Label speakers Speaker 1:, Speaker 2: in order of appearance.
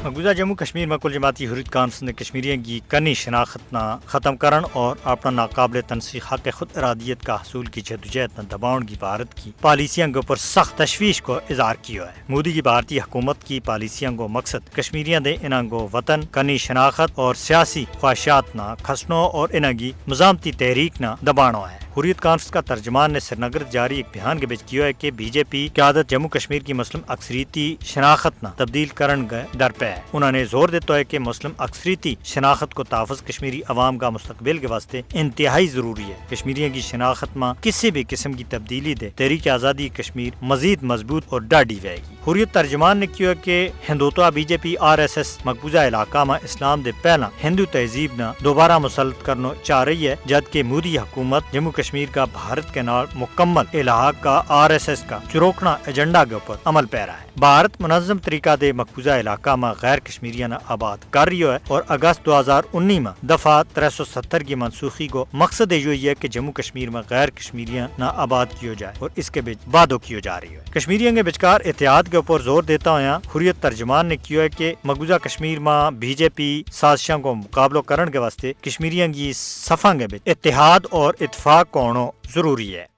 Speaker 1: مقبوضہ جموں کشمیر میں کل جماعتی حریت کانفرنس نے کشمیریوں کی کرنی شناخت نہ ختم کرن اور اپنا ناقابل تنسیق حق خود ارادیت کا حصول کی جدوجہد نہ دباؤن کی بھارت کی پالیسیاں کے اوپر سخت تشویش کو اظہار کیا ہے۔ مودی کی بھارتی حکومت کی پالیسیاں کو مقصد کشمیریاں دے انہاں کو وطن کرنی شناخت اور سیاسی خواہشات نہ کھسنو اور انہاں کی مزاحمتی تحریک نہ دبانا ہے۔ حریت کانفرنس کا ترجمان نے سری نگر جاری ایک بیان کے بچ کیا ہے کہ بی جے پی قیادت جموں کشمیر کی مسلم اکثریتی شناخت نہ تبدیل کرن گئے در پہ ہے۔ انہوں نے زور دیتا ہے کہ مسلم اکثریتی شناخت کو تحفظ کشمیری عوام کا مستقبل کے واسطے انتہائی ضروری ہے۔ کشمیریوں کی شناخت میں کسی بھی قسم کی تبدیلی دے تحریک آزادی کشمیر مزید مضبوط اور ڈاڈی رہے گی۔ حریت ترجمان نے کیا کہ ہندوتوا بی جے پی RSS مقبوضہ علاقہ میں اسلام دے پہلا ہندو تہذیب نہ دوبارہ مسلط کرنا چاہ رہی ہے، جبکہ مودی حکومت جموں کشمیر کا بھارت کے نال مکمل الحاق کا RSS کا چروکنا ایجنڈا کے اوپر عمل پیرا ہے۔ بھارت منظم طریقہ دے مقبوضہ علاقہ میں غیر کشمیریاں آباد کر رہی ہے اور اگست 2019 میں دفعہ 370 کی منسوخی کو مقصد یہ ہے کہ جموں کشمیر میں غیر کشمیریاں نہ آباد کیا جائے اور اس کے بیچ بادو کیو جا رہی ہے۔ کشمیریوں کے بچکار اتحاد کے اوپر زور دیتا ہوا حریت ترجمان نے کیا ہے کہ مقبوضہ کشمیر میں بی جے پی سازشاں کو مقابلہ کرنے کے واسطے کشمیریوں کی صفاں کے بیچ اتحاد اور اتفاق کو ہونا ضروری ہے۔